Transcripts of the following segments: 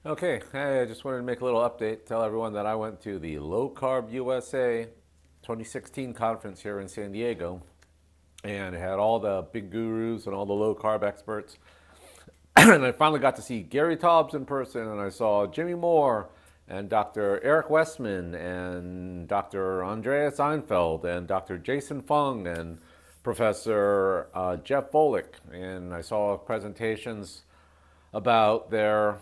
Okay, hey, I just wanted to make a little update. Tell everyone that I went to the Low Carb USA 2016 conference here in San Diego, and it had all the big gurus and all the low carb experts. And I finally got to see Gary Taubes in person, and I saw Jimmy Moore and Dr. Eric Westman and Dr. Andreas Eenfedlt and Dr. Jason Fung and Professor Jeff Volek. And I saw presentations about their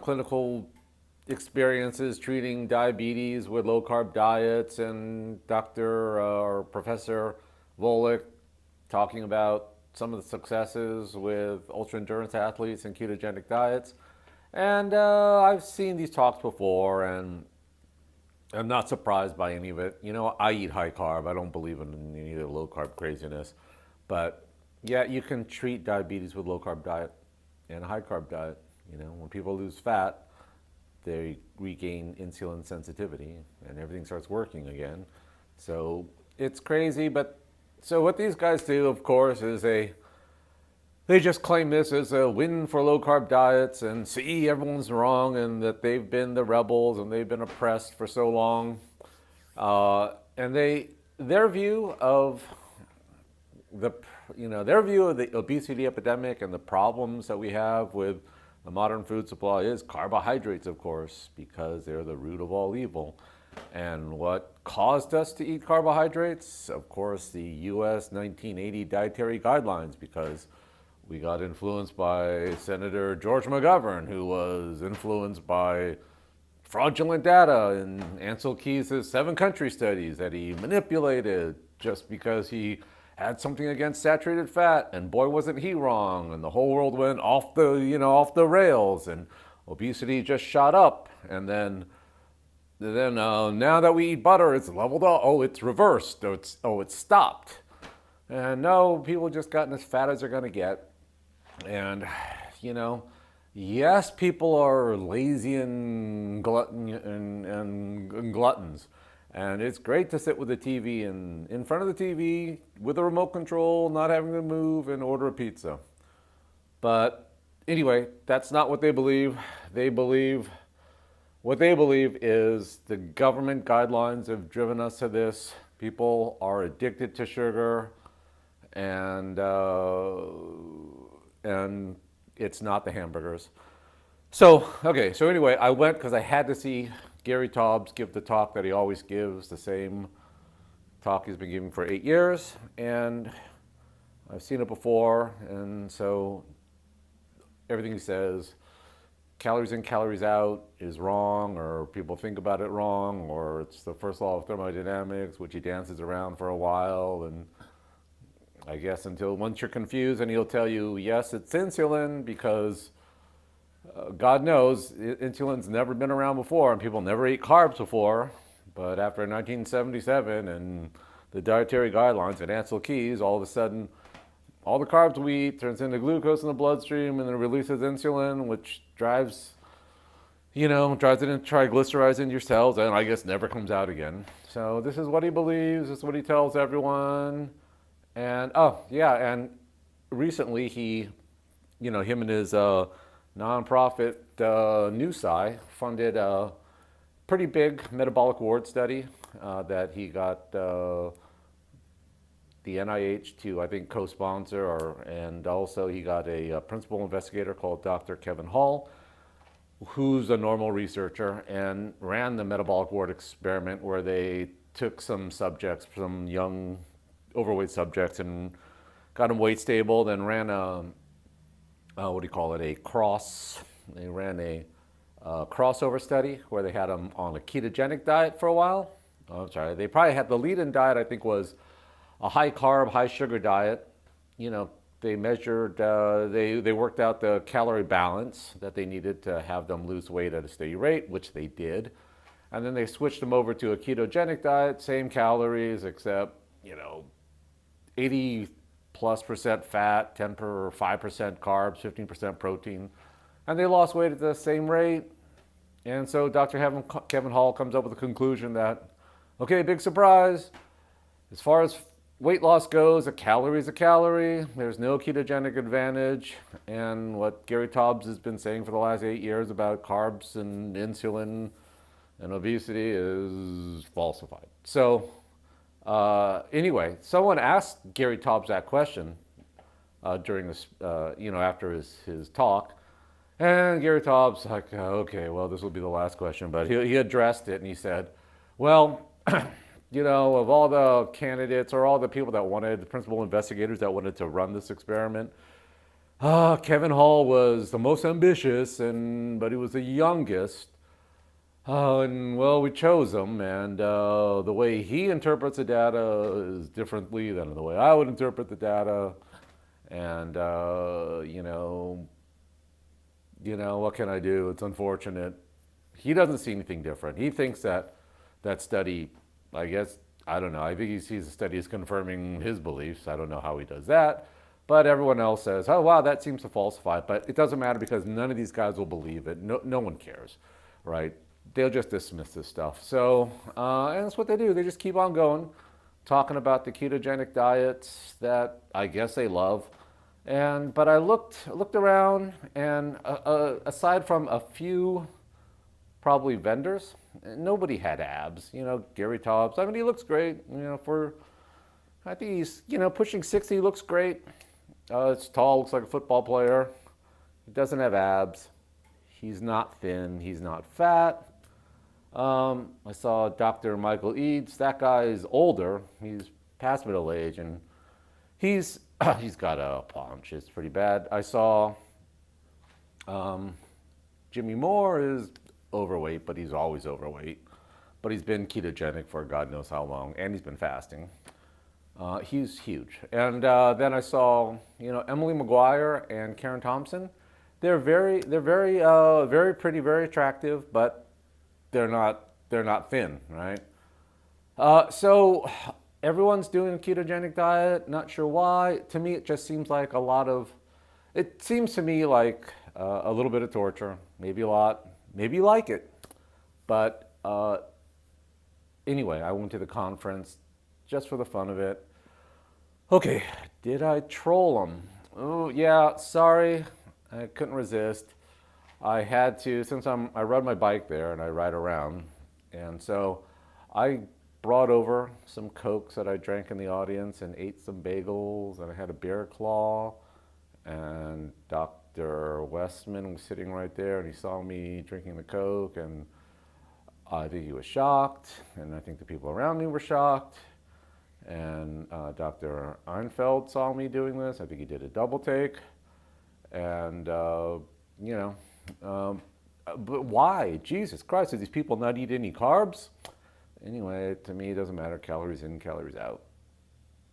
clinical experiences treating diabetes with low carb diets, and Dr. or Professor Volek talking about some of the successes with ultra endurance athletes and ketogenic diets. And I've seen these talks before, and I'm not surprised by any of it. I eat high carb. I don't believe in any of the low carb craziness. But yeah, you can treat diabetes with low carb diet and a high carb diet. When people lose fat, they regain insulin sensitivity and everything starts working again. So it's crazy, but so what these guys do, of course, is they just claim this as a win for low carb diets and see everyone's wrong and that they've been the rebels and they've been oppressed for so long. And their view of the their view of the obesity epidemic and the problems that we have with the modern food supply is carbohydrates, of course, because they're the root of all evil. And what caused us to eat carbohydrates? Of course, the US 1980 dietary guidelines, because we got influenced by Senator George McGovern, who was influenced by fraudulent data in Ansel Keys' 7-country studies that he manipulated just because he had something against saturated fat, and boy wasn't he wrong, and the whole world went off the rails, and obesity just shot up. And then now that we eat butter, it's leveled off. Oh, it's reversed. It's stopped. And no, people just gotten as fat as they're going to get. And yes, people are lazy and gluttons. And it's great to sit with the TV and in front of the TV with a remote control, not having to move and order a pizza. But anyway, that's not what they believe. What they believe is the government guidelines have driven us to this. People are addicted to sugar, and it's not the hamburgers. So anyway, I went because I had to see Gary Taubes give the talk that he always gives, the same talk he's been giving for 8 years, and I've seen it before, and so everything he says, calories in, calories out, is wrong, or people think about it wrong, or it's the first law of thermodynamics, which he dances around for a while, and I guess until once you're confused, and he'll tell you, yes, it's insulin, because God knows insulin's never been around before, and people never ate carbs before. But after 1977 and the dietary guidelines and Ansel Keys, all of a sudden, all the carbs we eat turns into glucose in the bloodstream, and then releases insulin, which drives it into triglycerides in your cells, and I guess never comes out again. So this is what he believes. This is what he tells everyone. And and recently him and his nonprofit NewSci funded a pretty big metabolic ward study that he got the NIH to, I think, co-sponsor, and also he got a principal investigator called Dr. Kevin Hall, who's a normal researcher, and ran the metabolic ward experiment where they took some young overweight subjects, and got them weight stable, then ran they ran a crossover study where they had them on a ketogenic diet for a while. They probably had the lead-in diet, I think, was a high carb, high sugar diet. They measured, they worked out the calorie balance that they needed to have them lose weight at a steady rate, which they did. And then they switched them over to a ketogenic diet, same calories, except, 80+% fat, 5% carbs, 15% protein. And they lost weight at the same rate. And so Dr. Kevin Hall comes up with the conclusion that, okay, big surprise, as far as weight loss goes, a calorie is a calorie. There's no ketogenic advantage. And what Gary Taubes has been saying for the last 8 years about carbs and insulin and obesity is falsified. So anyway, someone asked Gary Taubes that question during this, after his talk. And Gary Taubes like, okay, well, this will be the last question. But he addressed it and he said, well, of all the candidates or all the people that wanted, the principal investigators that wanted to run this experiment, Kevin Hall was the most ambitious, but he was the youngest. And well, we chose him, and the way he interprets the data is differently than the way I would interpret the data. And what can I do? It's unfortunate. He doesn't see anything different. He thinks that study, I guess, I don't know. I think he sees the study as confirming his beliefs. I don't know how he does that. But everyone else says, oh, wow, that seems to falsify it. But it doesn't matter because none of these guys will believe it. No one cares, right? They'll just dismiss this stuff. So, and that's what they do. They just keep on going, talking about the ketogenic diets that I guess they love. But I looked around, and aside from a few probably vendors, nobody had abs. Gary Taubes, I mean, he looks great. I think he's, pushing 60, he looks great. It's tall, looks like a football player. He doesn't have abs. He's not thin, he's not fat. I saw Dr. Michael Eads. That guy is older. He's past middle age, and he's got a paunch. It's pretty bad. I saw Jimmy Moore is overweight, but he's always overweight. But he's been ketogenic for God knows how long, and he's been fasting. He's huge. And then I saw, Emily McGuire and Karen Thompson. They're very pretty, very attractive, but they're not thin, right? So everyone's doing a ketogenic diet. Not sure why. To me, it just seems like it seems to me like a little bit of torture, maybe a lot, maybe you like it. But anyway, I went to the conference just for the fun of it. Okay, did I troll them? Oh yeah, sorry, I couldn't resist. I had to, since I ride my bike there and I ride around, and so I brought over some Cokes that I drank in the audience and ate some bagels, and I had a bear claw, and Dr. Westman was sitting right there, and he saw me drinking the Coke, and I think he was shocked, and I think the people around me were shocked, and Dr. Eenfedlt saw me doing this. I think he did a double take, and but why? Jesus Christ, do these people not eat any carbs? Anyway, to me, it doesn't matter. Calories in, calories out.